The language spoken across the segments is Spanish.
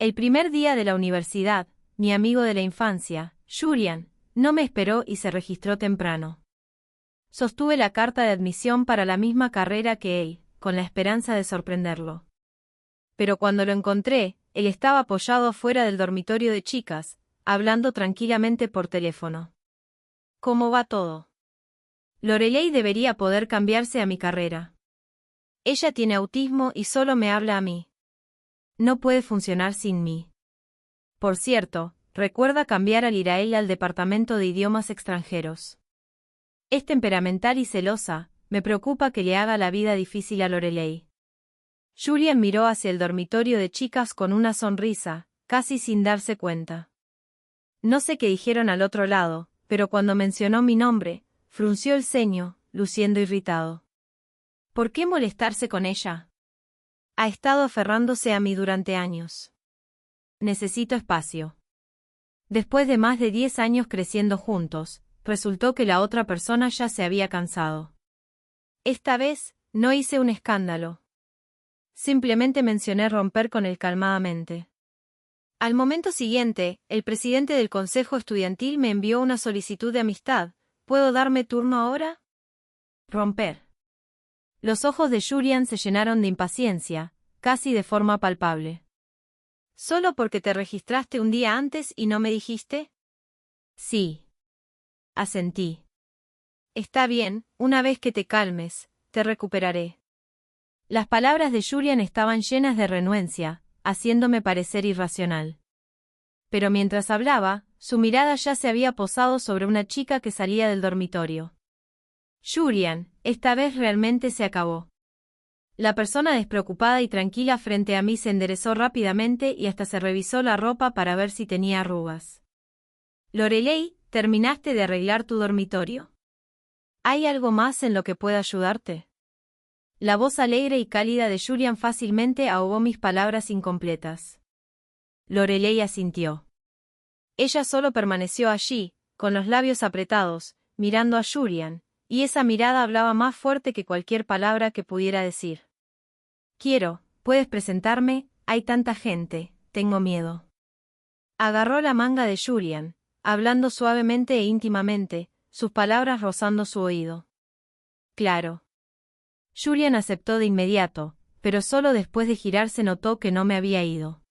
El primer día de la universidad, mi amigo de la infancia, Julian, no me esperó y se registró temprano. Sostuve la carta de admisión para la misma carrera que él, con la esperanza de sorprenderlo. Pero cuando lo encontré, él estaba apoyado afuera del dormitorio de chicas, hablando tranquilamente por teléfono. ¿Cómo va todo? Lorelei debería poder cambiarse a mi carrera. Ella tiene autismo y solo me habla a mí. No puede funcionar sin mí. Por cierto, recuerda cambiar a Lirael al departamento de idiomas extranjeros. Es temperamental y celosa, me preocupa que le haga la vida difícil a Lorelei. Julian miró hacia el dormitorio de chicas con una sonrisa, casi sin darse cuenta. No sé qué dijeron al otro lado, pero cuando mencionó mi nombre, frunció el ceño, luciendo irritado. ¿Por qué molestarse con ella? Ha estado aferrándose a mí durante años. Necesito espacio. Después de más de 10 años creciendo juntos, resultó que la otra persona ya se había cansado. Esta vez, no hice un escándalo. Simplemente mencioné romper con él calmadamente. Al momento siguiente, el presidente del consejo estudiantil me envió una solicitud de amistad. ¿Puedo darme turno ahora? Romper. Los ojos de Julian se llenaron de impaciencia, casi de forma palpable. ¿Solo porque te registraste un día antes y no me dijiste? Sí. Asentí. Está bien, una vez que te calmes, te recuperaré. Las palabras de Julian estaban llenas de renuencia, haciéndome parecer irracional. Pero mientras hablaba, su mirada ya se había posado sobre una chica que salía del dormitorio. Julian, esta vez realmente se acabó. La persona despreocupada y tranquila frente a mí se enderezó rápidamente y hasta se revisó la ropa para ver si tenía arrugas. Lorelei, ¿terminaste de arreglar tu dormitorio? ¿Hay algo más en lo que pueda ayudarte? La voz alegre y cálida de Julian fácilmente ahogó mis palabras incompletas. Lorelei asintió. Ella solo permaneció allí, con los labios apretados, mirando a Julian, y esa mirada hablaba más fuerte que cualquier palabra que pudiera decir. ¿Puedes presentarme? Hay tanta gente, tengo miedo. Agarró la manga de Julian, hablando suavemente e íntimamente, sus palabras rozando su oído. Claro. Julian aceptó de inmediato, pero solo después de girarse notó que no me había ido.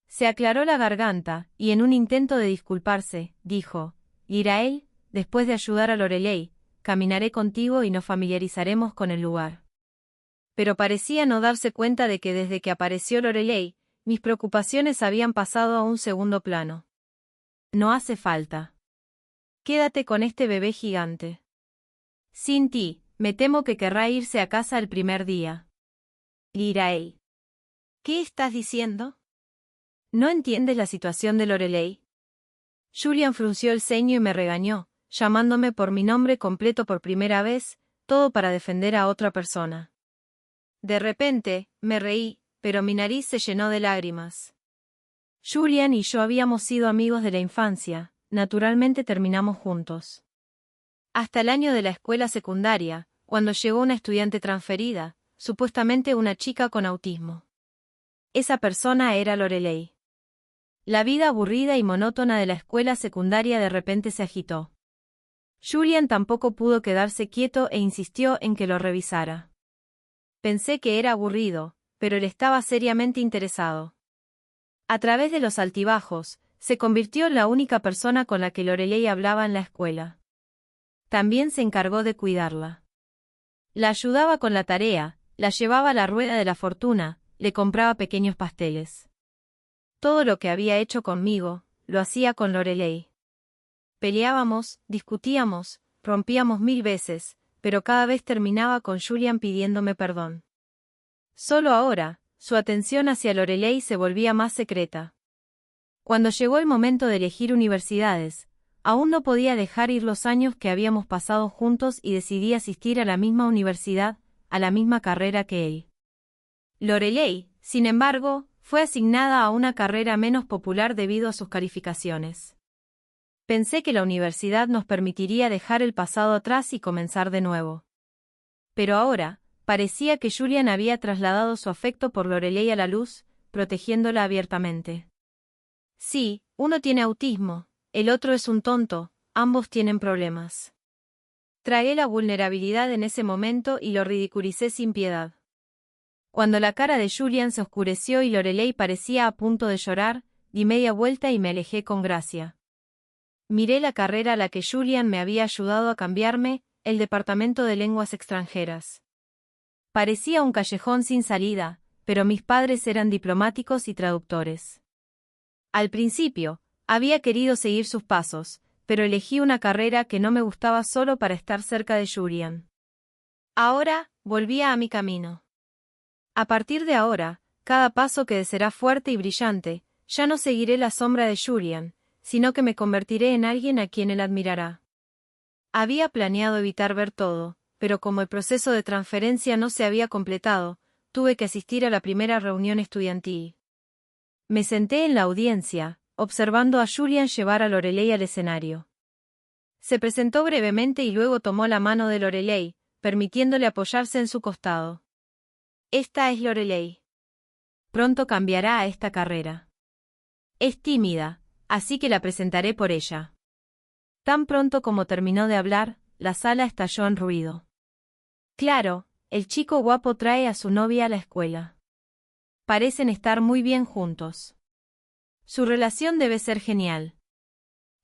Se aclaró la garganta, y en un intento de disculparse, dijo, Lirael, después de ayudar a Lorelei, caminaré contigo y nos familiarizaremos con el lugar. Pero parecía no darse cuenta de que desde que apareció Lorelei, mis preocupaciones habían pasado a un segundo plano. No hace falta. Quédate con este bebé gigante. Sin ti, me temo que querrá irse a casa el primer día. Lirael. ¿Qué estás diciendo? ¿No entiendes la situación de Lorelei? Julian frunció el ceño y me regañó, llamándome por mi nombre completo por primera vez, todo para defender a otra persona. De repente, me reí, pero mi nariz se llenó de lágrimas. Julian y yo habíamos sido amigos de la infancia, naturalmente terminamos juntos. Hasta el año de la escuela secundaria, cuando llegó una estudiante transferida, supuestamente una chica con autismo. Esa persona era Lorelei. La vida aburrida y monótona de la escuela secundaria de repente se agitó. Julian tampoco pudo quedarse quieto e insistió en que lo revisara. Pensé que era aburrido, pero él estaba seriamente interesado. A través de los altibajos, se convirtió en la única persona con la que Lorelei hablaba en la escuela. También se encargó de cuidarla. La ayudaba con la tarea, la llevaba a la rueda de la fortuna, le compraba pequeños pasteles. Todo lo que había hecho conmigo, lo hacía con Lorelei. Peleábamos, discutíamos, rompíamos 1000 veces, pero cada vez terminaba con Julian pidiéndome perdón. Solo ahora, su atención hacia Lorelei se volvía más secreta. Cuando llegó el momento de elegir universidades, aún no podía dejar ir los años que habíamos pasado juntos y decidí asistir a la misma universidad, a la misma carrera que él. Lorelei, sin embargo, fue asignada a una carrera menos popular debido a sus calificaciones. Pensé que la universidad nos permitiría dejar el pasado atrás y comenzar de nuevo. Pero ahora, parecía que Julian había trasladado su afecto por Lorelei a la luz, protegiéndola abiertamente. Sí, uno tiene autismo, el otro es un tonto, ambos tienen problemas. Tragué la vulnerabilidad en ese momento y lo ridiculicé sin piedad. Cuando la cara de Julian se oscureció y Lorelei parecía a punto de llorar, di media vuelta y me alejé con gracia. Miré la carrera a la que Julian me había ayudado a cambiarme, el departamento de lenguas extranjeras. Parecía un callejón sin salida, pero mis padres eran diplomáticos y traductores. Al principio, había querido seguir sus pasos, pero elegí una carrera que no me gustaba solo para estar cerca de Julian. Ahora, volvía a mi camino. A partir de ahora, cada paso que será fuerte y brillante, ya no seguiré la sombra de Julian, sino que me convertiré en alguien a quien él admirará. Había planeado evitar ver todo, pero como el proceso de transferencia no se había completado, tuve que asistir a la primera reunión estudiantil. Me senté en la audiencia, observando a Julian llevar a Lorelei al escenario. Se presentó brevemente y luego tomó la mano de Lorelei, permitiéndole apoyarse en su costado. Esta es Lorelei. Pronto cambiará a esta carrera. Es tímida, así que la presentaré por ella. Tan pronto como terminó de hablar, la sala estalló en ruido. Claro, el chico guapo trae a su novia a la escuela. Parecen estar muy bien juntos. Su relación debe ser genial.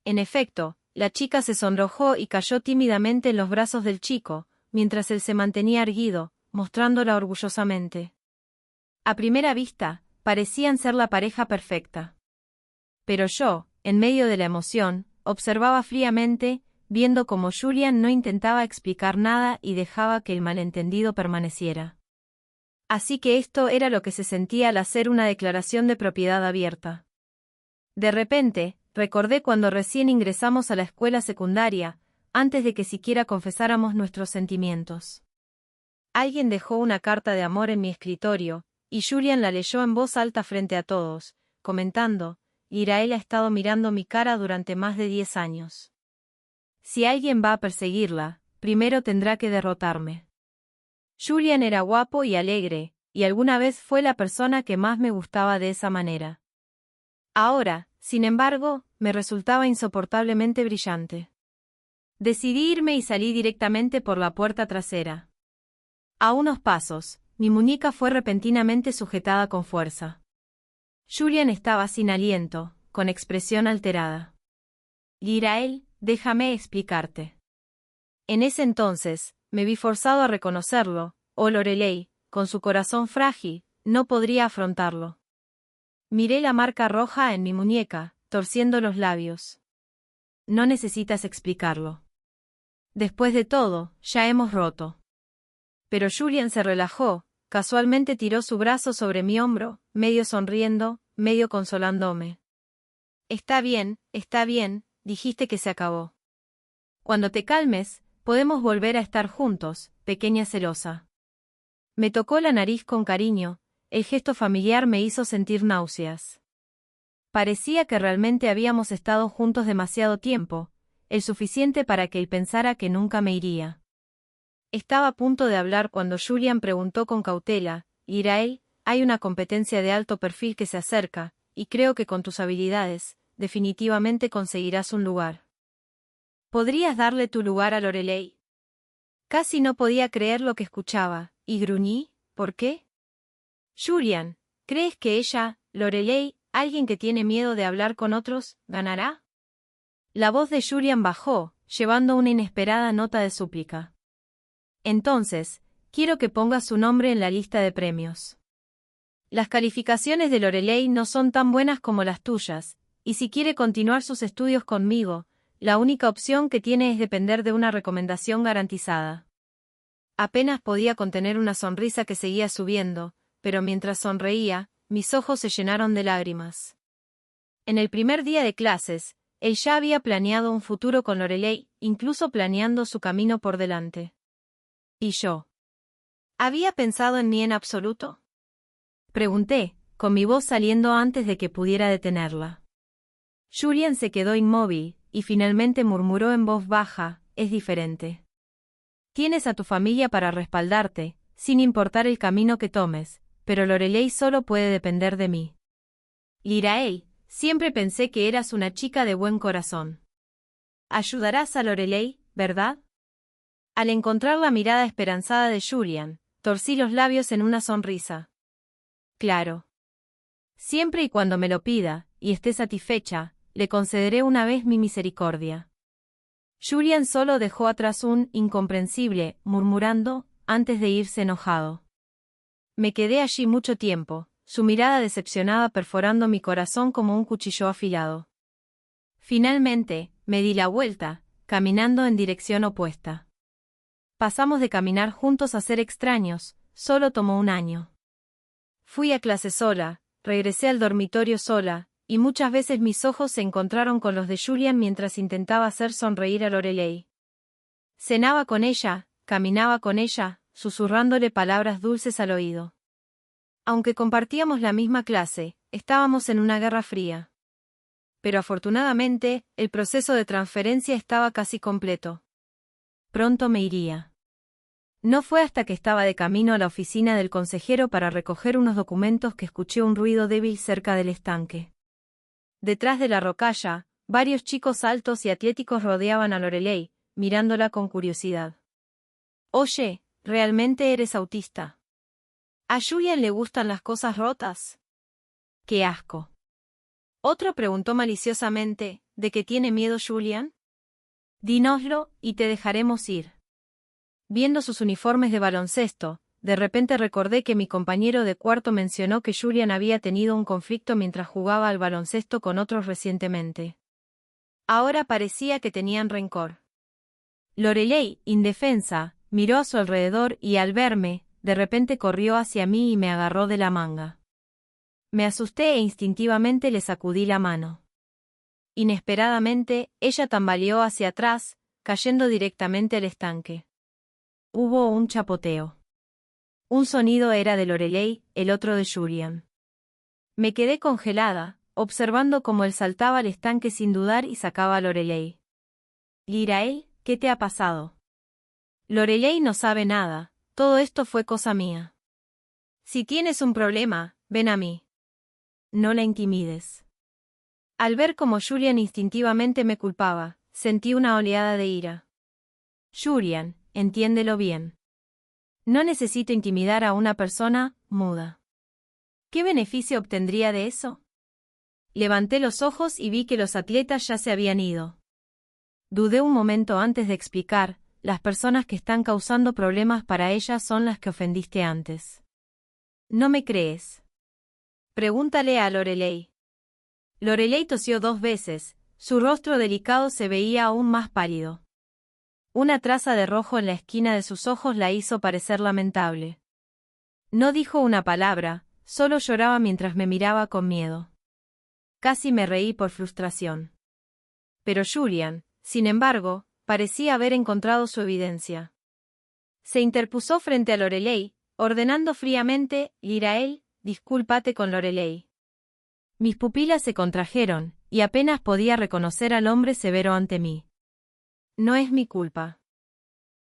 En efecto, la chica se sonrojó y cayó tímidamente en los brazos del chico, mientras él se mantenía erguido, mostrándola orgullosamente. A primera vista, parecían ser la pareja perfecta. Pero yo, en medio de la emoción, observaba fríamente, viendo cómo Julian no intentaba explicar nada y dejaba que el malentendido permaneciera. Así que esto era lo que se sentía al hacer una declaración de propiedad abierta. De repente, recordé cuando recién ingresamos a la escuela secundaria, antes de que siquiera confesáramos nuestros sentimientos. Alguien dejó una carta de amor en mi escritorio, y Julian la leyó en voz alta frente a todos, comentando: Irael ha estado mirando mi cara durante más de 10 años. Si alguien va a perseguirla, primero tendrá que derrotarme. Julian era guapo y alegre, y alguna vez fue la persona que más me gustaba de esa manera. Ahora, sin embargo, me resultaba insoportablemente brillante. Decidí irme y salí directamente por la puerta trasera. A unos pasos, mi muñeca fue repentinamente sujetada con fuerza. Julian estaba sin aliento, con expresión alterada. Irael, déjame explicarte. En ese entonces, me vi forzado a reconocerlo, Lorelei, con su corazón frágil, no podría afrontarlo. Miré la marca roja en mi muñeca, torciendo los labios. No necesitas explicarlo. Después de todo, ya hemos roto. Pero Julian se relajó, casualmente tiró su brazo sobre mi hombro, medio sonriendo, medio consolándome. Está bien, dijiste que se acabó. Cuando te calmes, podemos volver a estar juntos, pequeña celosa. Me tocó la nariz con cariño, el gesto familiar me hizo sentir náuseas. Parecía que realmente habíamos estado juntos demasiado tiempo, el suficiente para que él pensara que nunca me iría. Estaba a punto de hablar cuando Julian preguntó con cautela: Irael, hay una competencia de alto perfil que se acerca, y creo que con tus habilidades, definitivamente conseguirás un lugar. ¿Podrías darle tu lugar a Lorelei? Casi no podía creer lo que escuchaba, y gruñí: ¿por qué? Julian, ¿crees que ella, Lorelei, alguien que tiene miedo de hablar con otros, ganará? La voz de Julian bajó, llevando una inesperada nota de súplica. Entonces, quiero que pongas su nombre en la lista de premios. Las calificaciones de Lorelei no son tan buenas como las tuyas, y si quiere continuar sus estudios conmigo, la única opción que tiene es depender de una recomendación garantizada. Apenas podía contener una sonrisa que seguía subiendo, pero mientras sonreía, mis ojos se llenaron de lágrimas. En el primer día de clases, él ya había planeado un futuro con Lorelei, incluso planeando su camino por delante. ¿Y yo? ¿Había pensado en mí en absoluto? Pregunté, con mi voz saliendo antes de que pudiera detenerla. Julian se quedó inmóvil, y finalmente murmuró en voz baja: es diferente. Tienes a tu familia para respaldarte, sin importar el camino que tomes, pero Lorelei solo puede depender de mí. Lirael, siempre pensé que eras una chica de buen corazón. Ayudarás a Lorelei, ¿verdad? Al encontrar la mirada esperanzada de Julian, torcí los labios en una sonrisa. Claro. Siempre y cuando me lo pida, y esté satisfecha, le concederé una vez mi misericordia. Julian solo dejó atrás un incomprensible, murmurando, antes de irse enojado. Me quedé allí mucho tiempo, su mirada decepcionada perforando mi corazón como un cuchillo afilado. Finalmente, me di la vuelta, caminando en dirección opuesta. Pasamos de caminar juntos a ser extraños, solo tomó un año. Fui a clase sola, regresé al dormitorio sola, y muchas veces mis ojos se encontraron con los de Julian mientras intentaba hacer sonreír a Lorelei. Cenaba con ella, caminaba con ella, susurrándole palabras dulces al oído. Aunque compartíamos la misma clase, estábamos en una guerra fría. Pero afortunadamente, el proceso de transferencia estaba casi completo. Pronto me iría. No fue hasta que estaba de camino a la oficina del consejero para recoger unos documentos que escuché un ruido débil cerca del estanque. Detrás de la rocalla, varios chicos altos y atléticos rodeaban a Lorelei, mirándola con curiosidad. Oye, ¿realmente eres autista? ¿A Julian le gustan las cosas rotas? ¡Qué asco! Otro preguntó maliciosamente, ¿de qué tiene miedo Julian? Dínoslo, y te dejaremos ir. Viendo sus uniformes de baloncesto, de repente recordé que mi compañero de cuarto mencionó que Julian había tenido un conflicto mientras jugaba al baloncesto con otros recientemente. Ahora parecía que tenían rencor. Lorelei, indefensa, miró a su alrededor y al verme, de repente corrió hacia mí y me agarró de la manga. Me asusté e instintivamente le sacudí la mano. Inesperadamente, ella tambaleó hacia atrás, cayendo directamente al estanque. Hubo un chapoteo. Un sonido era de Lorelei, el otro de Julian. Me quedé congelada, observando cómo él saltaba al estanque sin dudar y sacaba a Lorelei. Lirael, ¿qué te ha pasado? Lorelei no sabe nada, todo esto fue cosa mía. Si tienes un problema, ven a mí. No la intimides. Al ver cómo Julian instintivamente me culpaba, sentí una oleada de ira. Julian, entiéndelo bien. No necesito intimidar a una persona muda. ¿Qué beneficio obtendría de eso? Levanté los ojos y vi que los atletas ya se habían ido. Dudé un momento antes de explicar, las personas que están causando problemas para ella son las que ofendiste antes. ¿No me crees? Pregúntale a Lorelei. Lorelei tosió 2 veces, su rostro delicado se veía aún más pálido. Una traza de rojo en la esquina de sus ojos la hizo parecer lamentable. No dijo una palabra, solo lloraba mientras me miraba con miedo. Casi me reí por frustración. Pero Julian, sin embargo, parecía haber encontrado su evidencia. Se interpuso frente a Lorelei, ordenando fríamente, Lirael, discúlpate con Lorelei. Mis pupilas se contrajeron, y apenas podía reconocer al hombre severo ante mí. No es mi culpa.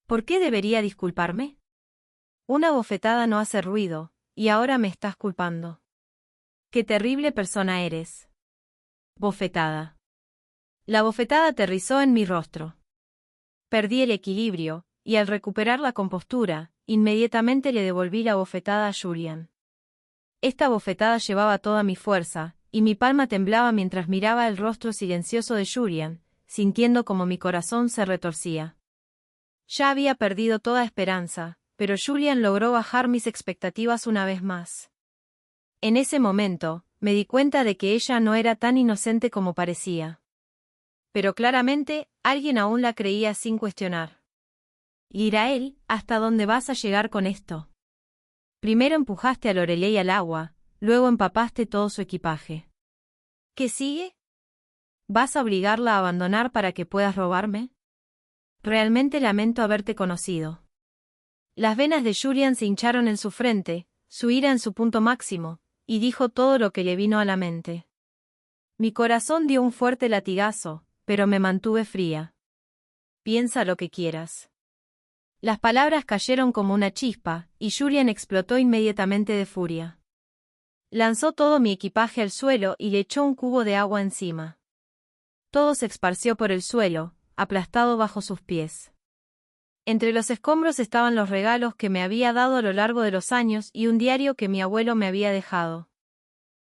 ¿Por qué debería disculparme? Una bofetada no hace ruido, y ahora me estás culpando. ¡Qué terrible persona eres! Bofetada. La bofetada aterrizó en mi rostro. Perdí el equilibrio, y al recuperar la compostura, inmediatamente le devolví la bofetada a Julian. Esta bofetada llevaba toda mi fuerza, y mi palma temblaba mientras miraba el rostro silencioso de Julian, sintiendo como mi corazón se retorcía. Ya había perdido toda esperanza, pero Julian logró bajar mis expectativas una vez más. En ese momento, me di cuenta de que ella no era tan inocente como parecía. Pero claramente, alguien aún la creía sin cuestionar. Lirael, ¿hasta dónde vas a llegar con esto? Primero empujaste a Lorelei al agua, luego empapaste todo su equipaje. ¿Qué sigue? ¿Vas a obligarla a abandonar para que puedas robarme? Realmente lamento haberte conocido. Las venas de Julian se hincharon en su frente, su ira en su punto máximo, y dijo todo lo que le vino a la mente. Mi corazón dio un fuerte latigazo, pero me mantuve fría. Piensa lo que quieras. Las palabras cayeron como una chispa, y Julian explotó inmediatamente de furia. Lanzó todo mi equipaje al suelo y le echó un cubo de agua encima. Todo se esparció por el suelo, aplastado bajo sus pies. Entre los escombros estaban los regalos que me había dado a lo largo de los años y un diario que mi abuelo me había dejado.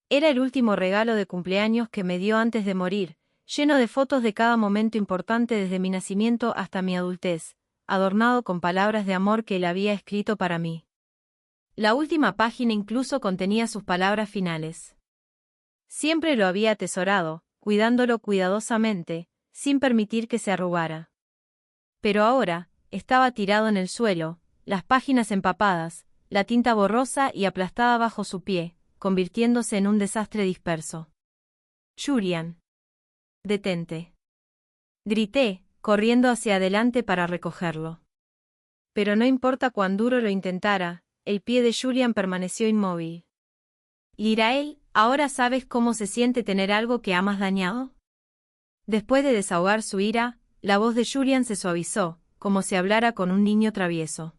Era el último regalo de cumpleaños que me dio antes de morir, lleno de fotos de cada momento importante desde mi nacimiento hasta mi adultez, adornado con palabras de amor que él había escrito para mí. La última página incluso contenía sus palabras finales. Siempre lo había atesorado, cuidándolo cuidadosamente, sin permitir que se arrugara. Pero ahora, estaba tirado en el suelo, las páginas empapadas, la tinta borrosa y aplastada bajo su pie, convirtiéndose en un desastre disperso. Julian. Detente. Grité, corriendo hacia adelante para recogerlo. Pero no importa cuán duro lo intentara, el pie de Julian permaneció inmóvil. Irael, ¿ahora sabes cómo se siente tener algo que amas dañado? Después de desahogar su ira, la voz de Julian se suavizó, como si hablara con un niño travieso.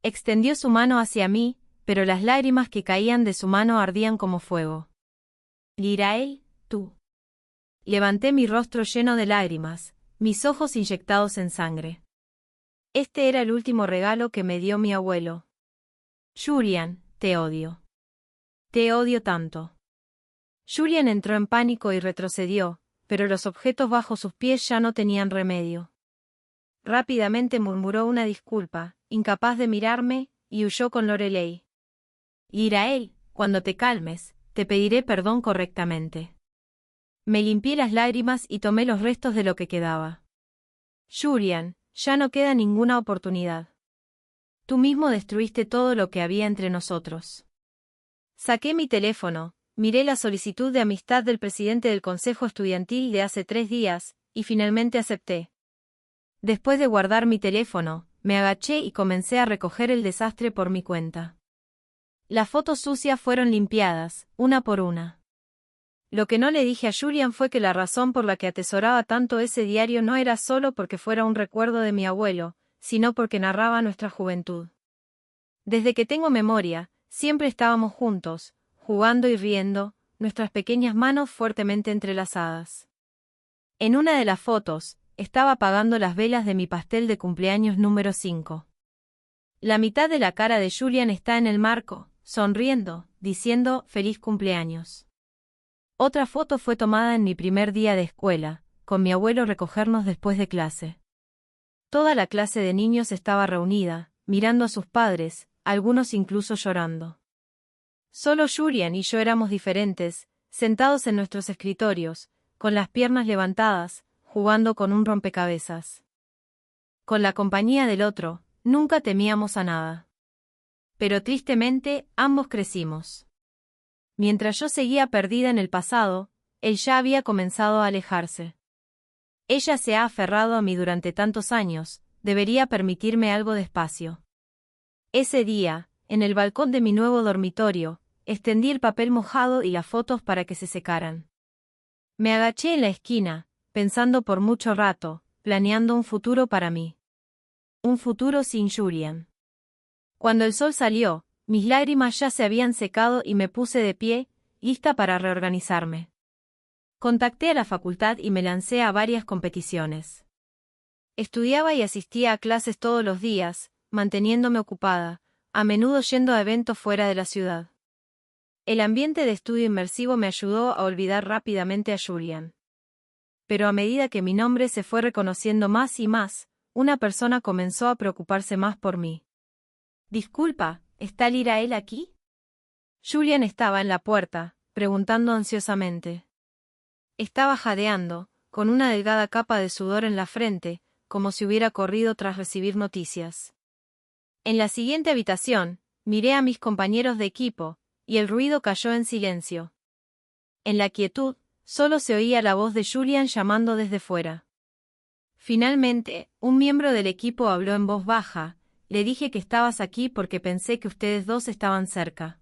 Extendió su mano hacia mí, pero las lágrimas que caían de su mano ardían como fuego. Irael, tú. Levanté mi rostro lleno de lágrimas, mis ojos inyectados en sangre. Este era el último regalo que me dio mi abuelo. Julian, te odio. Te odio tanto. Julian entró en pánico y retrocedió, pero los objetos bajo sus pies ya no tenían remedio. Rápidamente murmuró una disculpa, incapaz de mirarme, y huyó con Lorelei. Irael, cuando te calmes, te pediré perdón correctamente. Me limpié las lágrimas y tomé los restos de lo que quedaba. Julian, ya no queda ninguna oportunidad. Tú mismo destruiste todo lo que había entre nosotros. Saqué mi teléfono, miré la solicitud de amistad del presidente del Consejo Estudiantil de hace 3 días, y finalmente acepté. Después de guardar mi teléfono, me agaché y comencé a recoger el desastre por mi cuenta. Las fotos sucias fueron limpiadas, una por una. Lo que no le dije a Julian fue que la razón por la que atesoraba tanto ese diario no era solo porque fuera un recuerdo de mi abuelo, sino porque narraba nuestra juventud. Desde que tengo memoria, siempre estábamos juntos, jugando y riendo, nuestras pequeñas manos fuertemente entrelazadas. En una de las fotos, estaba apagando las velas de mi pastel de cumpleaños número 5. La mitad de la cara de Julian está en el marco, sonriendo, diciendo «Feliz cumpleaños». Otra foto fue tomada en mi primer día de escuela, con mi abuelo recogernos después de clase. Toda la clase de niños estaba reunida, mirando a sus padres, algunos incluso llorando. Solo Julian y yo éramos diferentes, sentados en nuestros escritorios, con las piernas levantadas, jugando con un rompecabezas. Con la compañía del otro, nunca temíamos a nada. Pero tristemente, ambos crecimos. Mientras yo seguía perdida en el pasado, él ya había comenzado a alejarse. Ella se ha aferrado a mí durante tantos años, debería permitirme algo de espacio. Ese día, en el balcón de mi nuevo dormitorio, extendí el papel mojado y las fotos para que se secaran. Me agaché en la esquina, pensando por mucho rato, planeando un futuro para mí. Un futuro sin Julian. Cuando el sol salió, mis lágrimas ya se habían secado y me puse de pie, lista para reorganizarme. Contacté a la facultad y me lancé a varias competiciones. Estudiaba y asistía a clases todos los días, manteniéndome ocupada, a menudo yendo a eventos fuera de la ciudad. El ambiente de estudio inmersivo me ayudó a olvidar rápidamente a Julian. Pero a medida que mi nombre se fue reconociendo más y más, una persona comenzó a preocuparse más por mí. Disculpa, ¿está Irael aquí? Julian estaba en la puerta, preguntando ansiosamente. Estaba jadeando, con una delgada capa de sudor en la frente, como si hubiera corrido tras recibir noticias. En la siguiente habitación, miré a mis compañeros de equipo, y el ruido cayó en silencio. En la quietud, solo se oía la voz de Julian llamando desde fuera. Finalmente, un miembro del equipo habló en voz baja. Le dije que estabas aquí porque pensé que ustedes dos estaban cerca.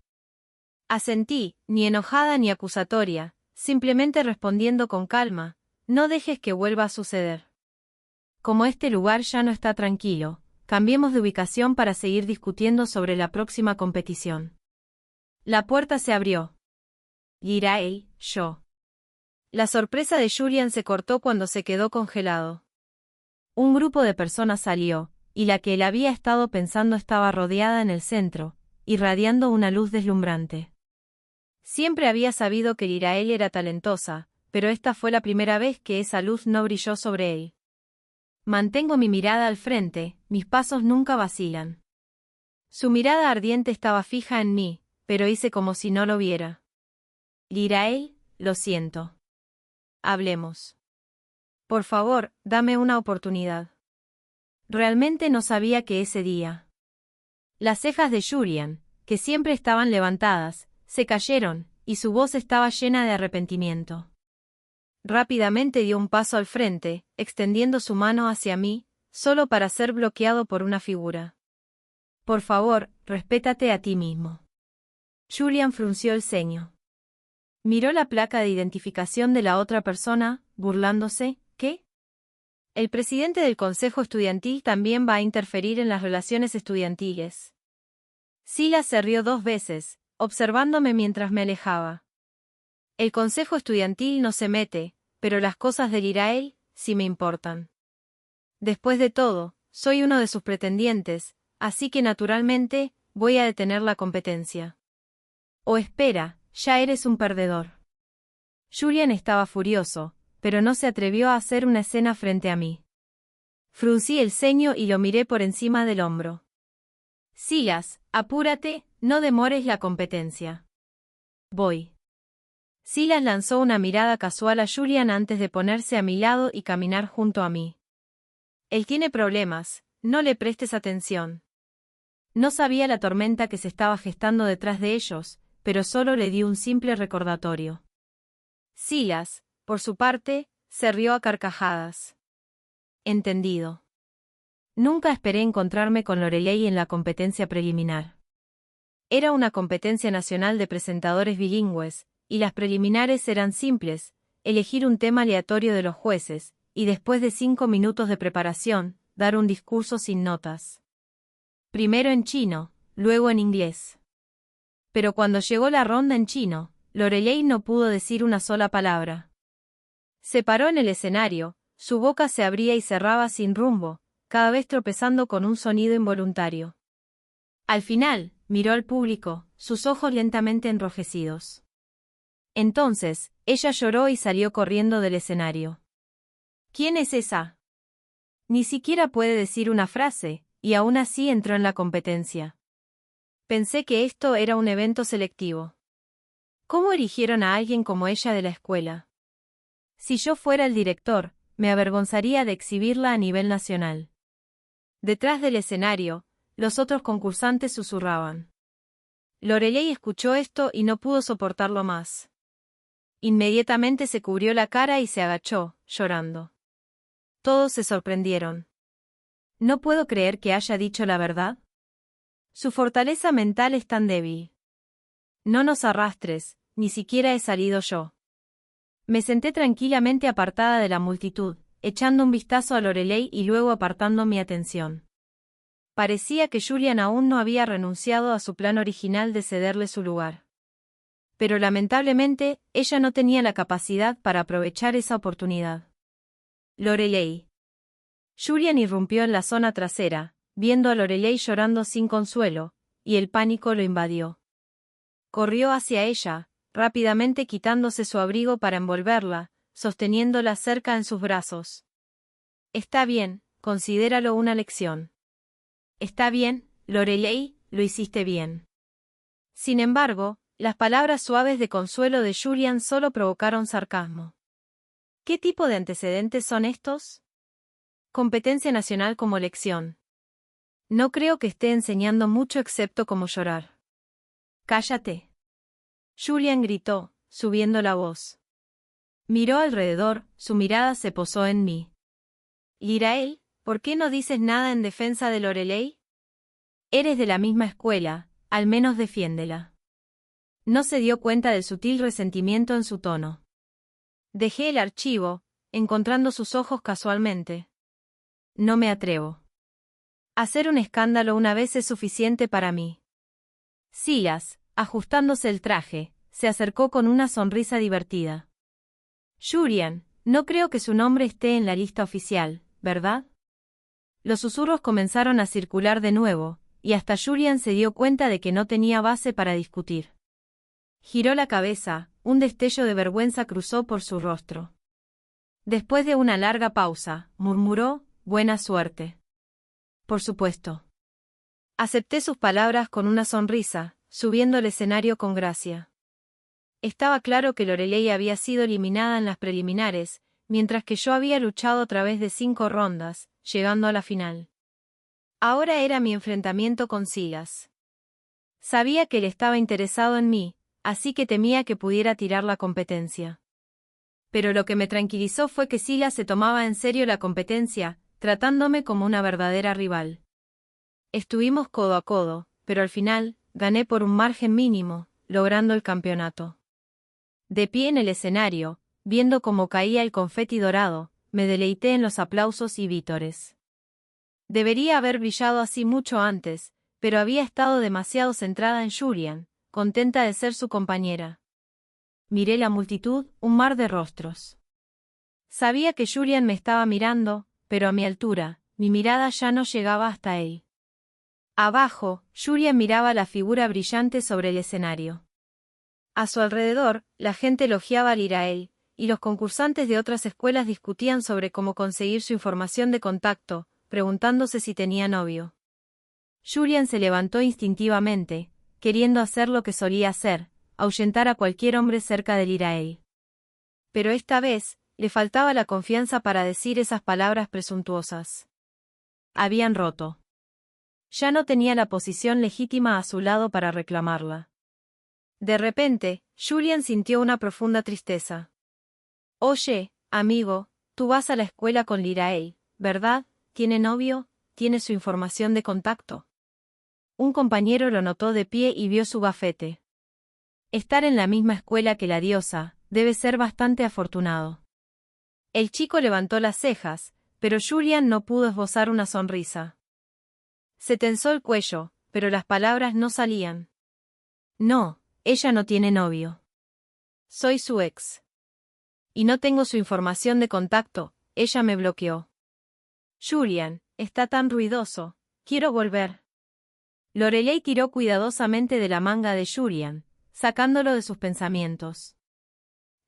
Asentí, ni enojada ni acusatoria, simplemente respondiendo con calma, no dejes que vuelva a suceder. Como este lugar ya no está tranquilo, cambiemos de ubicación para seguir discutiendo sobre la próxima competición. La puerta se abrió. Girael, yo. La sorpresa de Julian se cortó cuando se quedó congelado. Un grupo de personas salió, y la que él había estado pensando estaba rodeada en el centro, irradiando una luz deslumbrante. Siempre había sabido que Girael era talentosa, pero esta fue la primera vez que esa luz no brilló sobre él. Mantengo mi mirada al frente, mis pasos nunca vacilan. Su mirada ardiente estaba fija en mí, pero hice como si no lo viera. Girael, lo siento. Hablemos. Por favor, dame una oportunidad. Realmente no sabía que ese día. Las cejas de Julian, que siempre estaban levantadas, se cayeron, y su voz estaba llena de arrepentimiento. Rápidamente dio un paso al frente, extendiendo su mano hacia mí, solo para ser bloqueado por una figura. Por favor, respétate a ti mismo. Julian frunció el ceño. Miró la placa de identificación de la otra persona, burlándose. ¿Qué? El presidente del consejo estudiantil también va a interferir en las relaciones estudiantiles. Silas se rió 2 veces, observándome mientras me alejaba. El consejo estudiantil no se mete, pero las cosas de Girael sí me importan. Después de todo, soy uno de sus pretendientes, así que naturalmente, voy a detener la competencia. Oh, espera, ya eres un perdedor. Julian estaba furioso, pero no se atrevió a hacer una escena frente a mí. Fruncí el ceño y lo miré por encima del hombro. Silas, apúrate, no demores la competencia. Voy. Silas lanzó una mirada casual a Julian antes de ponerse a mi lado y caminar junto a mí. Él tiene problemas, no le prestes atención. No sabía la tormenta que se estaba gestando detrás de ellos, pero solo le di un simple recordatorio. Silas, por su parte, se rió a carcajadas. Entendido. Nunca esperé encontrarme con Lorelei en la competencia preliminar. Era una competencia nacional de presentadores bilingües, y las preliminares eran simples, elegir un tema aleatorio de los jueces, y después de 5 minutos de preparación, dar un discurso sin notas. Primero en chino, luego en inglés. Pero cuando llegó la ronda en chino, Lorelei no pudo decir una sola palabra. Se paró en el escenario, su boca se abría y cerraba sin rumbo, cada vez tropezando con un sonido involuntario. Al final, miró al público, sus ojos lentamente enrojecidos. Entonces, ella lloró y salió corriendo del escenario. ¿Quién es esa? Ni siquiera puede decir una frase, y aún así entró en la competencia. Pensé que esto era un evento selectivo. ¿Cómo eligieron a alguien como ella de la escuela? Si yo fuera el director, me avergonzaría de exhibirla a nivel nacional. Detrás del escenario, los otros concursantes susurraban. Lorelei escuchó esto y no pudo soportarlo más. Inmediatamente se cubrió la cara y se agachó, llorando. Todos se sorprendieron. No puedo creer que haya dicho la verdad. Su fortaleza mental es tan débil. No nos arrastres, ni siquiera he salido yo. Me senté tranquilamente apartada de la multitud, echando un vistazo a Lorelei y luego apartando mi atención. Parecía que Julian aún no había renunciado a su plan original de cederle su lugar. Pero lamentablemente, ella no tenía la capacidad para aprovechar esa oportunidad. Lorelei. Julian irrumpió en la zona trasera, viendo a Lorelei llorando sin consuelo, y el pánico lo invadió. Corrió hacia ella, rápidamente quitándose su abrigo para envolverla, sosteniéndola cerca en sus brazos. Está bien, considéralo una lección. Está bien, Lorelei, lo hiciste bien. Sin embargo, las palabras suaves de consuelo de Julian solo provocaron sarcasmo. ¿Qué tipo de antecedentes son estos? Competencia nacional como lección. No creo que esté enseñando mucho excepto cómo llorar. Cállate. Julian gritó, subiendo la voz. Miró alrededor, su mirada se posó en mí. Girael, ¿por qué no dices nada en defensa de Lorelei? Eres de la misma escuela, al menos defiéndela. No se dio cuenta del sutil resentimiento en su tono. Dejé el archivo, encontrando sus ojos casualmente. No me atrevo. Hacer un escándalo una vez es suficiente para mí. Silas, ajustándose el traje, se acercó con una sonrisa divertida. Julian, no creo que su nombre esté en la lista oficial, ¿verdad? Los susurros comenzaron a circular de nuevo, y hasta Julian se dio cuenta de que no tenía base para discutir. Giró la cabeza, un destello de vergüenza cruzó por su rostro. Después de una larga pausa, murmuró, «Buena suerte». Por supuesto. Acepté sus palabras con una sonrisa, subiendo al escenario con gracia. Estaba claro que Lorelei había sido eliminada en las preliminares, mientras que yo había luchado a través de 5 rondas, llegando a la final. Ahora era mi enfrentamiento con Silas. Sabía que él estaba interesado en mí, así que temía que pudiera tirar la competencia. Pero lo que me tranquilizó fue que Silas se tomaba en serio la competencia, tratándome como una verdadera rival. Estuvimos codo a codo, pero al final, gané por un margen mínimo, logrando el campeonato. De pie en el escenario, viendo cómo caía el confeti dorado, me deleité en los aplausos y vítores. Debería haber brillado así mucho antes, pero había estado demasiado centrada en Julian, contenta de ser su compañera. Miré la multitud, un mar de rostros. Sabía que Julian me estaba mirando, pero a mi altura, mi mirada ya no llegaba hasta él. Abajo, Julian miraba la figura brillante sobre el escenario. A su alrededor, la gente elogiaba a Lirael, y los concursantes de otras escuelas discutían sobre cómo conseguir su información de contacto, preguntándose si tenía novio. Julian se levantó instintivamente, queriendo hacer lo que solía hacer, ahuyentar a cualquier hombre cerca de Lirael. Pero esta vez, le faltaba la confianza para decir esas palabras presuntuosas. Habían roto. Ya no tenía la posición legítima a su lado para reclamarla. De repente, Julian sintió una profunda tristeza. Oye, amigo, tú vas a la escuela con Lirael, ¿verdad? ¿Tiene novio? ¿Tiene su información de contacto? Un compañero lo notó de pie y vio su gafete. Estar en la misma escuela que la diosa, debe ser bastante afortunado. El chico levantó las cejas, pero Julian no pudo esbozar una sonrisa. Se tensó el cuello, pero las palabras no salían. No, ella no tiene novio. Soy su ex. Y no tengo su información de contacto, ella me bloqueó. Julian, está tan ruidoso, quiero volver. Lorelei tiró cuidadosamente de la manga de Julian, sacándolo de sus pensamientos.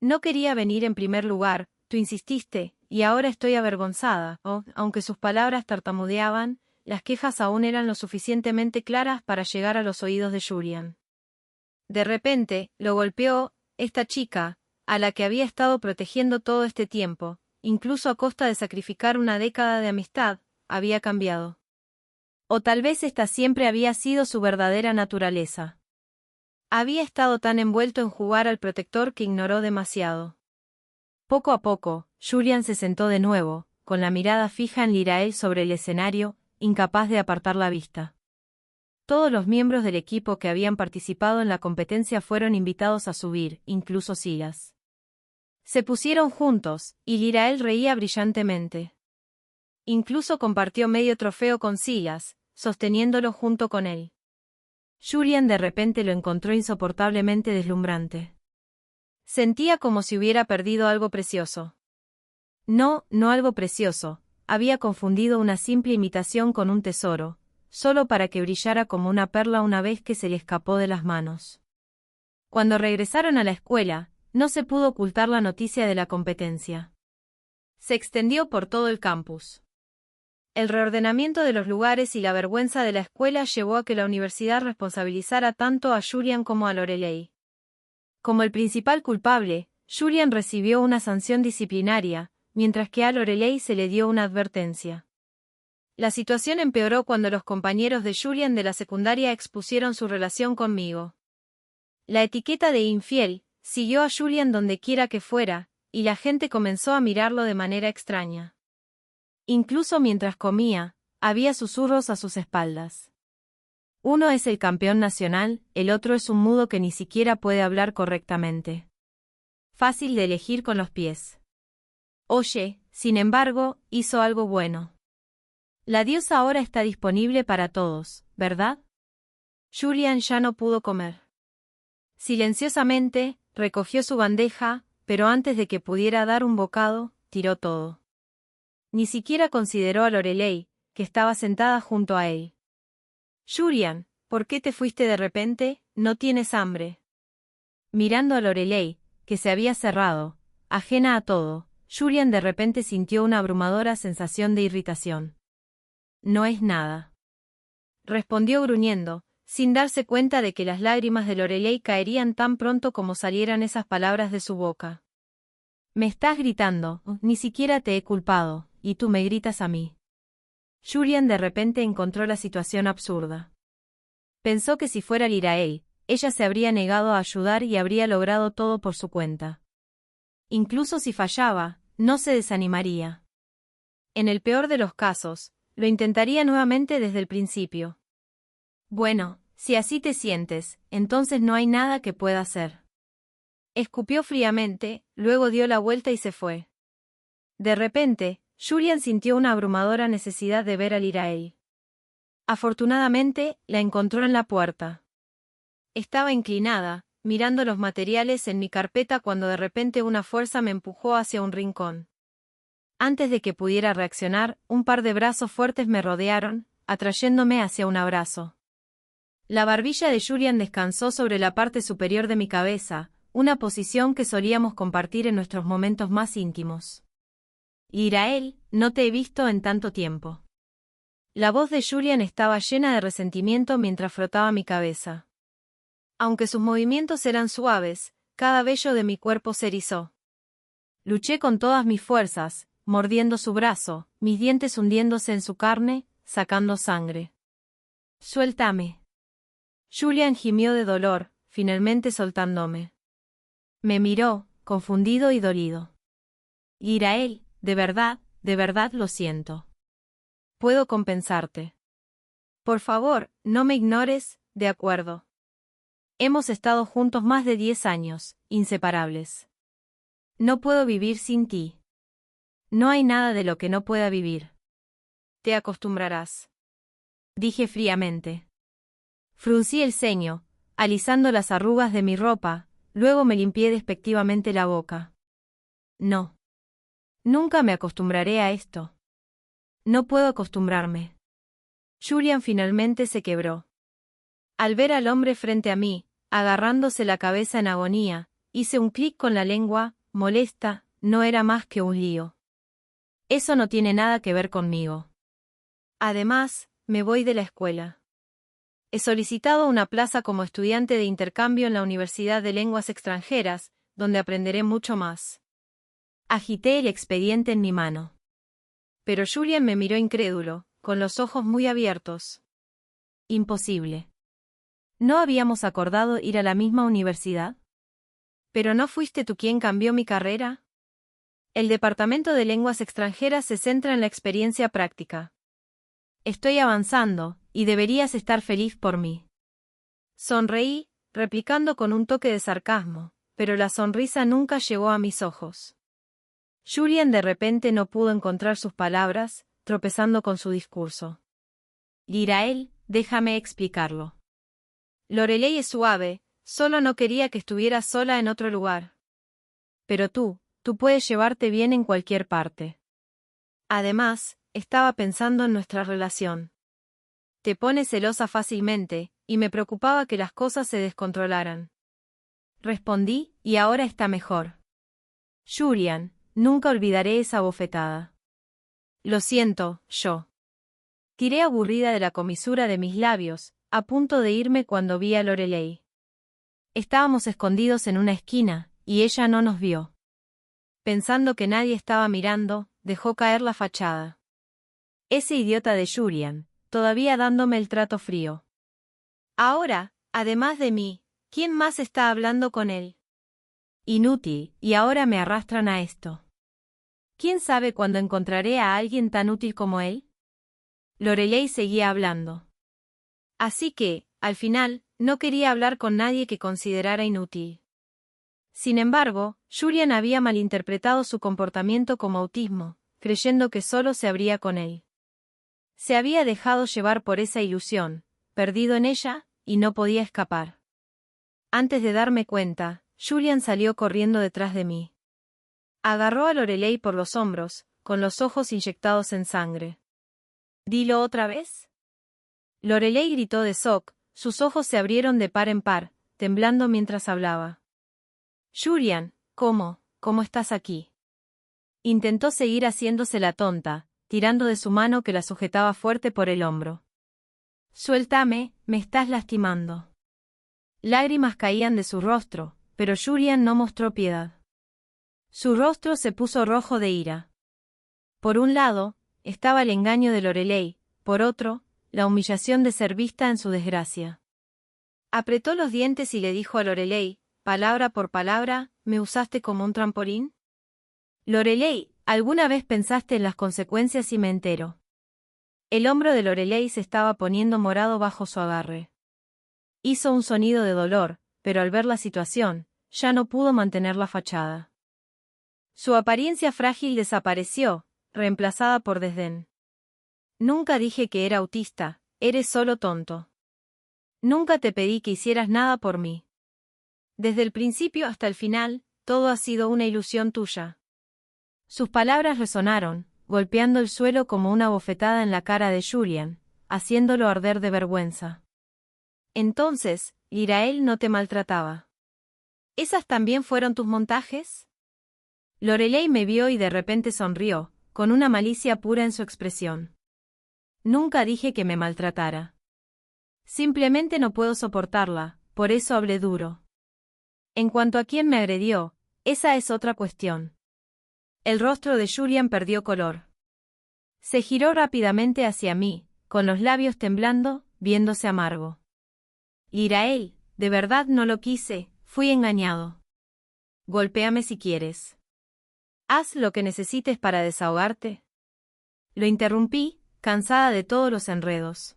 No quería venir en primer lugar, tú insististe, y ahora estoy avergonzada. Aunque sus palabras tartamudeaban, las quejas aún eran lo suficientemente claras para llegar a los oídos de Julian. De repente, lo golpeó, esta chica, a la que había estado protegiendo todo este tiempo, incluso a costa de sacrificar una década de amistad, había cambiado. O tal vez esta siempre había sido su verdadera naturaleza. Había estado tan envuelto en jugar al protector que ignoró demasiado. Poco a poco, Julian se sentó de nuevo, con la mirada fija en Lirael sobre el escenario, incapaz de apartar la vista. Todos los miembros del equipo que habían participado en la competencia fueron invitados a subir, incluso Silas. Se pusieron juntos, y Lirael reía brillantemente. Incluso compartió medio trofeo con Silas, sosteniéndolo junto con él. Julian de repente lo encontró insoportablemente deslumbrante. Sentía como si hubiera perdido algo precioso. No algo precioso, había confundido una simple imitación con un tesoro, solo para que brillara como una perla una vez que se le escapó de las manos. Cuando regresaron a la escuela, no se pudo ocultar la noticia de la competencia. Se extendió por todo el campus. El reordenamiento de los lugares y la vergüenza de la escuela llevó a que la universidad responsabilizara tanto a Julian como a Lorelei. Como el principal culpable, Julian recibió una sanción disciplinaria, mientras que a Lorelei se le dio una advertencia. La situación empeoró cuando los compañeros de Julian de la secundaria expusieron su relación conmigo. La etiqueta de infiel siguió a Julian donde quiera que fuera, y la gente comenzó a mirarlo de manera extraña. Incluso mientras comía, había susurros a sus espaldas. Uno es el campeón nacional, el otro es un mudo que ni siquiera puede hablar correctamente. Fácil de elegir con los pies. Oye, sin embargo, hizo algo bueno. La diosa ahora está disponible para todos, ¿verdad? Julian ya no pudo comer. Silenciosamente, recogió su bandeja, pero antes de que pudiera dar un bocado, tiró todo. Ni siquiera consideró a Lorelei, que estaba sentada junto a él. Julian, ¿por qué te fuiste de repente? ¿No tienes hambre? Mirando a Lorelei, que se había cerrado, ajena a todo, Julian de repente sintió una abrumadora sensación de irritación. No es nada. Respondió gruñendo, sin darse cuenta de que las lágrimas de Lorelei caerían tan pronto como salieran esas palabras de su boca. Me estás gritando, ni siquiera te he culpado, y tú me gritas a mí. Julian de repente encontró la situación absurda. Pensó que si fuera Lirael, ella se habría negado a ayudar y habría logrado todo por su cuenta. Incluso si fallaba, no se desanimaría. En el peor de los casos, lo intentaría nuevamente desde el principio. Bueno, si así te sientes, entonces no hay nada que pueda hacer. Escupió fríamente, luego dio la vuelta y se fue. De repente, Julian sintió una abrumadora necesidad de ver a Lirael. Afortunadamente, la encontró en la puerta. Estaba inclinada, mirando los materiales en mi carpeta cuando de repente una fuerza me empujó hacia un rincón. Antes de que pudiera reaccionar, un par de brazos fuertes me rodearon, atrayéndome hacia un abrazo. La barbilla de Julian descansó sobre la parte superior de mi cabeza, una posición que solíamos compartir en nuestros momentos más íntimos. Lirael, no te he visto en tanto tiempo. La voz de Julian estaba llena de resentimiento mientras frotaba mi cabeza. Aunque sus movimientos eran suaves, cada vello de mi cuerpo se erizó. Luché con todas mis fuerzas, mordiendo su brazo, mis dientes hundiéndose en su carne, sacando sangre. Suéltame. Julian gimió de dolor, finalmente soltándome. Me miró, confundido y dolido. Lirael, de verdad lo siento. Puedo compensarte. Por favor, no me ignores, ¿de acuerdo? Hemos estado juntos más de 10 años, inseparables. No puedo vivir sin ti. No hay nada de lo que no pueda vivir. Te acostumbrarás. Dije fríamente. Fruncí el ceño, alisando las arrugas de mi ropa, luego me limpié despectivamente la boca. No. Nunca me acostumbraré a esto. No puedo acostumbrarme. Julian finalmente se quebró. Al ver al hombre frente a mí, agarrándose la cabeza en agonía, hice un clic con la lengua, molesta, no era más que un lío. Eso no tiene nada que ver conmigo. Además, me voy de la escuela. He solicitado una plaza como estudiante de intercambio en la Universidad de Lenguas Extranjeras, donde aprenderé mucho más. Agité el expediente en mi mano. Pero Julian me miró incrédulo, con los ojos muy abiertos. Imposible. ¿No habíamos acordado ir a la misma universidad? ¿Pero no fuiste tú quien cambió mi carrera? El Departamento de Lenguas Extranjeras se centra en la experiencia práctica. Estoy avanzando, y deberías estar feliz por mí. Sonreí, replicando con un toque de sarcasmo, pero la sonrisa nunca llegó a mis ojos. Julian de repente no pudo encontrar sus palabras, tropezando con su discurso. Lirael, déjame explicarlo. Lorelei es suave, solo no quería que estuvieras sola en otro lugar. Pero tú puedes llevarte bien en cualquier parte. Además, estaba pensando en nuestra relación. Te pones celosa fácilmente, y me preocupaba que las cosas se descontrolaran. Respondí, y ahora está mejor. Julian, nunca olvidaré esa bofetada. Lo siento, yo. Tiré aburrida de la comisura de mis labios, a punto de irme cuando vi a Lorelei. Estábamos escondidos en una esquina, y ella no nos vio. Pensando que nadie estaba mirando, dejó caer la fachada. Ese idiota de Julian, todavía dándome el trato frío. Ahora, además de mí, ¿quién más está hablando con él? Inútil, y ahora me arrastran a esto. ¿Quién sabe cuándo encontraré a alguien tan útil como él? Lorelei seguía hablando. Así que, al final, no quería hablar con nadie que considerara inútil. Sin embargo, Julian había malinterpretado su comportamiento como autismo, creyendo que solo se abría con él. Se había dejado llevar por esa ilusión, perdido en ella, y no podía escapar. Antes de darme cuenta, Julian salió corriendo detrás de mí. Agarró a Lorelei por los hombros, con los ojos inyectados en sangre. «¿Dilo otra vez?» Lorelei gritó de shock, sus ojos se abrieron de par en par, temblando mientras hablaba. «Julian, ¿cómo estás aquí?» Intentó seguir haciéndose la tonta, tirando de su mano que la sujetaba fuerte por el hombro. «Suéltame, me estás lastimando». Lágrimas caían de su rostro, pero Julian no mostró piedad. Su rostro se puso rojo de ira. Por un lado, estaba el engaño de Lorelei, por otro, la humillación de ser vista en su desgracia. Apretó los dientes y le dijo a Lorelei, palabra por palabra, ¿me usaste como un trampolín? Lorelei, ¿alguna vez pensaste en las consecuencias si me entero? El hombro de Lorelei se estaba poniendo morado bajo su agarre. Hizo un sonido de dolor, pero al ver la situación, ya no pudo mantener la fachada. Su apariencia frágil desapareció, reemplazada por desdén. Nunca dije que era autista, eres solo tonto. Nunca te pedí que hicieras nada por mí. Desde el principio hasta el final, todo ha sido una ilusión tuya. Sus palabras resonaron, golpeando el suelo como una bofetada en la cara de Julian, haciéndolo arder de vergüenza. Entonces, Irael no te maltrataba. ¿Esas también fueron tus montajes? Lorelei me vio y de repente sonrió, con una malicia pura en su expresión. Nunca dije que me maltratara. Simplemente no puedo soportarla, por eso hablé duro. En cuanto a quién me agredió, esa es otra cuestión. El rostro de Julian perdió color. Se giró rápidamente hacia mí, con los labios temblando, viéndose amargo. Irael, de verdad no lo quise, fui engañado. Golpéame si quieres. Haz lo que necesites para desahogarte. Lo interrumpí, cansada de todos los enredos.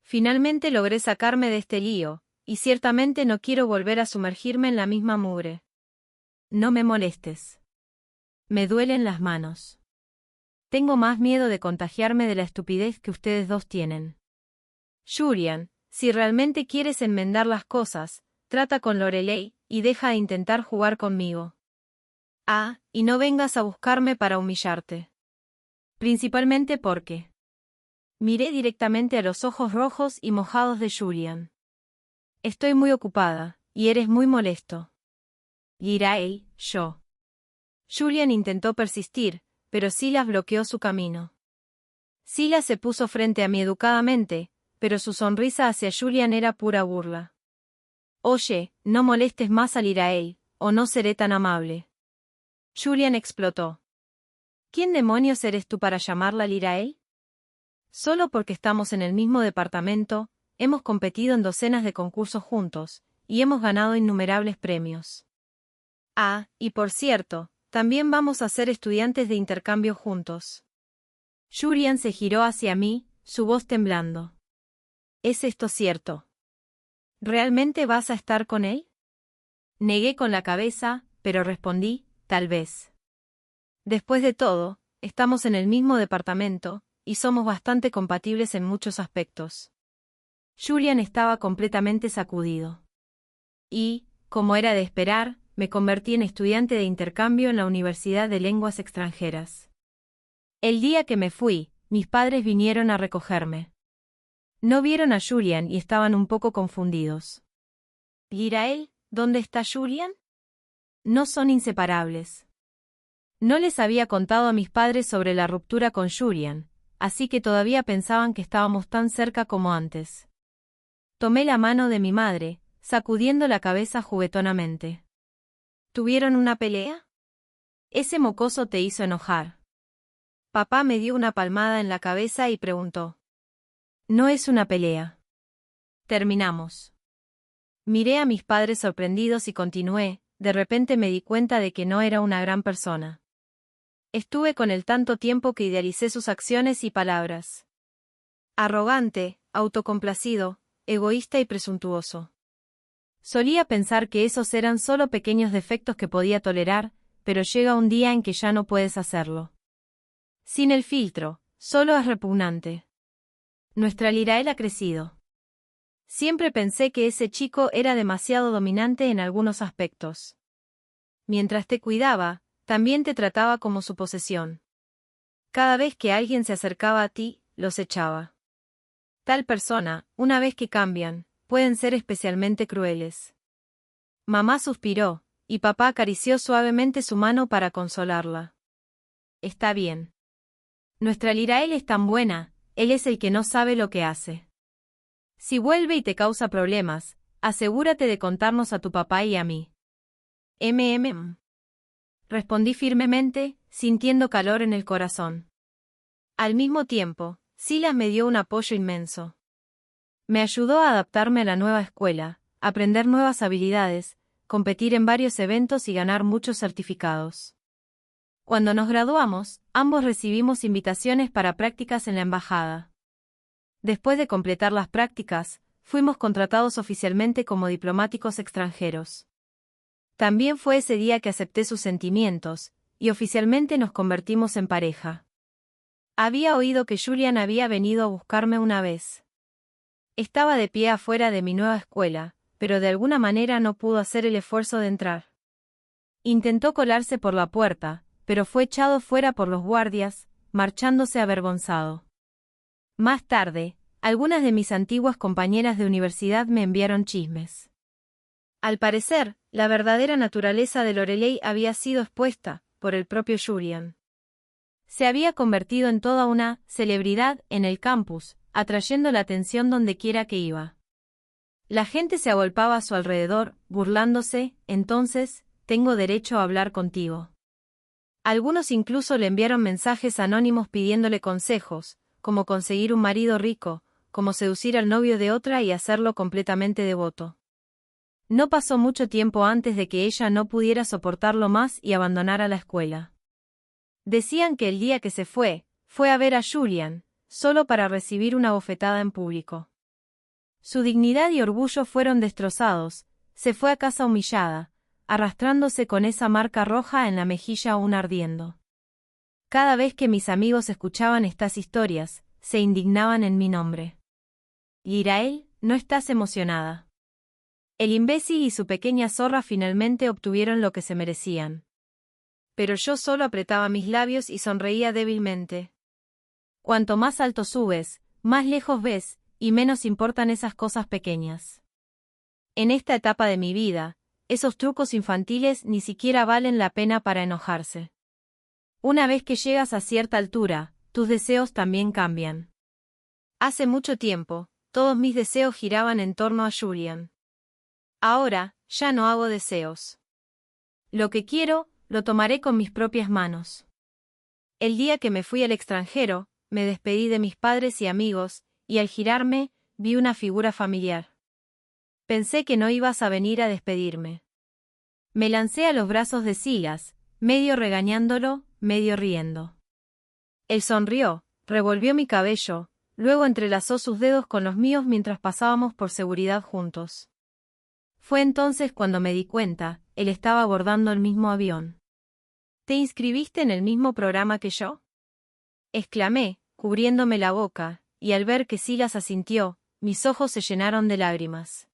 Finalmente logré sacarme de este lío, y ciertamente no quiero volver a sumergirme en la misma mugre. No me molestes. Me duelen las manos. Tengo más miedo de contagiarme de la estupidez que ustedes dos tienen. Julian, si realmente quieres enmendar las cosas, trata con Lorelei, y deja de intentar jugar conmigo. Ah, y no vengas a buscarme para humillarte. Principalmente porque... Miré directamente a los ojos rojos y mojados de Julian. Estoy muy ocupada, y eres muy molesto. Irael, yo. Julian intentó persistir, pero Silas bloqueó su camino. Silas se puso frente a mí educadamente, pero su sonrisa hacia Julian era pura burla. Oye, no molestes más al Irael, o no seré tan amable. Julian explotó. ¿Quién demonios eres tú para llamarla al Irael? Solo porque estamos en el mismo departamento, hemos competido en docenas de concursos juntos, y hemos ganado innumerables premios. Ah, y por cierto, también vamos a ser estudiantes de intercambio juntos. Julian se giró hacia mí, su voz temblando. ¿Es esto cierto? ¿Realmente vas a estar con él? Negué con la cabeza, pero respondí, tal vez. Después de todo, estamos en el mismo departamento, y somos bastante compatibles en muchos aspectos. Julian estaba completamente sacudido. Y, como era de esperar, me convertí en estudiante de intercambio en la Universidad de Lenguas Extranjeras. El día que me fui, mis padres vinieron a recogerme. No vieron a Julian y estaban un poco confundidos. ¿Irael, dónde está Julian? No son inseparables. No les había contado a mis padres sobre la ruptura con Julian, así que todavía pensaban que estábamos tan cerca como antes. Tomé la mano de mi madre, sacudiendo la cabeza juguetonamente. ¿Tuvieron una pelea? Ese mocoso te hizo enojar. Papá me dio una palmada en la cabeza y preguntó. No es una pelea. Terminamos. Miré a mis padres sorprendidos y continué, de repente me di cuenta de que no era una gran persona. Estuve con él tanto tiempo que idealicé sus acciones y palabras. Arrogante, autocomplacido, egoísta y presuntuoso. Solía pensar que esos eran solo pequeños defectos que podía tolerar, pero llega un día en que ya no puedes hacerlo. Sin el filtro, solo es repugnante. Nuestra Lirael ha crecido. Siempre pensé que ese chico era demasiado dominante en algunos aspectos. Mientras te cuidaba, también te trataba como su posesión. Cada vez que alguien se acercaba a ti, los echaba. Tal persona, una vez que cambian, pueden ser especialmente crueles. Mamá suspiró, y papá acarició suavemente su mano para consolarla. Está bien. Nuestra Lirael es tan buena, él es el que no sabe lo que hace. Si vuelve y te causa problemas, asegúrate de contarnos a tu papá y a mí. Respondí firmemente, sintiendo calor en el corazón. Al mismo tiempo, Silas me dio un apoyo inmenso. Me ayudó a adaptarme a la nueva escuela, aprender nuevas habilidades, competir en varios eventos y ganar muchos certificados. Cuando nos graduamos, ambos recibimos invitaciones para prácticas en la embajada. Después de completar las prácticas, fuimos contratados oficialmente como diplomáticos extranjeros. También fue ese día que acepté sus sentimientos, y oficialmente nos convertimos en pareja. Había oído que Julian había venido a buscarme una vez. Estaba de pie afuera de mi nueva escuela, pero de alguna manera no pudo hacer el esfuerzo de entrar. Intentó colarse por la puerta, pero fue echado fuera por los guardias, marchándose avergonzado. Más tarde, algunas de mis antiguas compañeras de universidad me enviaron chismes. Al parecer, la verdadera naturaleza de Lorelei había sido expuesta por el propio Julian. Se había convertido en toda una celebridad en el campus, atrayendo la atención dondequiera que iba. La gente se agolpaba a su alrededor, burlándose. Entonces, tengo derecho a hablar contigo. Algunos incluso le enviaron mensajes anónimos pidiéndole consejos, como conseguir un marido rico, como seducir al novio de otra y hacerlo completamente devoto. No pasó mucho tiempo antes de que ella no pudiera soportarlo más y abandonara la escuela. Decían que el día que se fue a ver a Julian, solo para recibir una bofetada en público. Su dignidad y orgullo fueron destrozados, se fue a casa humillada, arrastrándose con esa marca roja en la mejilla aún ardiendo. Cada vez que mis amigos escuchaban estas historias, se indignaban en mi nombre. Lirael, no estás emocionada. El imbécil y su pequeña zorra finalmente obtuvieron lo que se merecían. Pero yo solo apretaba mis labios y sonreía débilmente. Cuanto más alto subes, más lejos ves, y menos importan esas cosas pequeñas. En esta etapa de mi vida, esos trucos infantiles ni siquiera valen la pena para enojarse. Una vez que llegas a cierta altura, tus deseos también cambian. Hace mucho tiempo, todos mis deseos giraban en torno a Julian. Ahora, ya no hago deseos. Lo que quiero, lo tomaré con mis propias manos. El día que me fui al extranjero, me despedí de mis padres y amigos, y al girarme, vi una figura familiar. Pensé que no ibas a venir a despedirme. Me lancé a los brazos de Silas, medio regañándolo, medio riendo. Él sonrió, revolvió mi cabello, luego entrelazó sus dedos con los míos mientras pasábamos por seguridad juntos. Fue entonces cuando me di cuenta, él estaba abordando el mismo avión. ¿Te inscribiste en el mismo programa que yo?, exclamé, cubriéndome la boca, y al ver que Silas asintió, mis ojos se llenaron de lágrimas.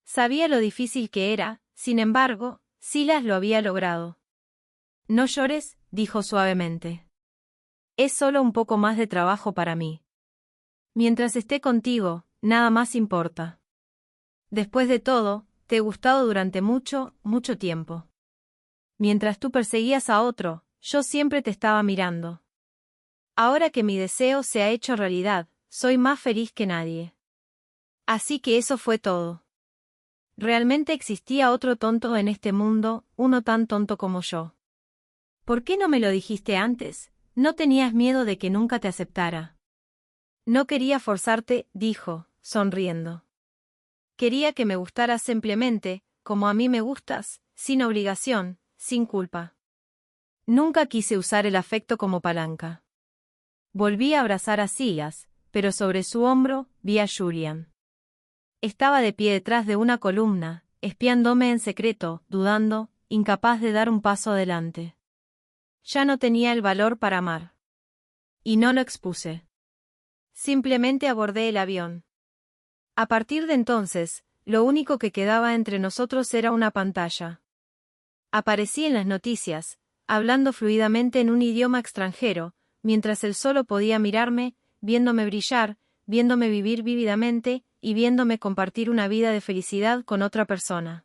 Sabía lo difícil que era, sin embargo, Silas lo había logrado. No llores, dijo suavemente. Es solo un poco más de trabajo para mí. Mientras esté contigo, nada más importa. Después de todo, te he gustado durante mucho, mucho tiempo. Mientras tú perseguías a otro, yo siempre te estaba mirando. Ahora que mi deseo se ha hecho realidad, soy más feliz que nadie. Así que eso fue todo. Realmente existía otro tonto en este mundo, uno tan tonto como yo. ¿Por qué no me lo dijiste antes? ¿No tenías miedo de que nunca te aceptara? No quería forzarte, dijo, sonriendo. Quería que me gustaras simplemente, como a mí me gustas, sin obligación, sin culpa. Nunca quise usar el afecto como palanca. Volví a abrazar a Silas, pero sobre su hombro vi a Julian. Estaba de pie detrás de una columna, espiándome en secreto, dudando, incapaz de dar un paso adelante. Ya no tenía el valor para amar. Y no lo expuse. Simplemente abordé el avión. A partir de entonces, lo único que quedaba entre nosotros era una pantalla. Aparecí en las noticias, hablando fluidamente en un idioma extranjero, mientras él solo podía mirarme, viéndome brillar, viéndome vivir vívidamente, y viéndome compartir una vida de felicidad con otra persona.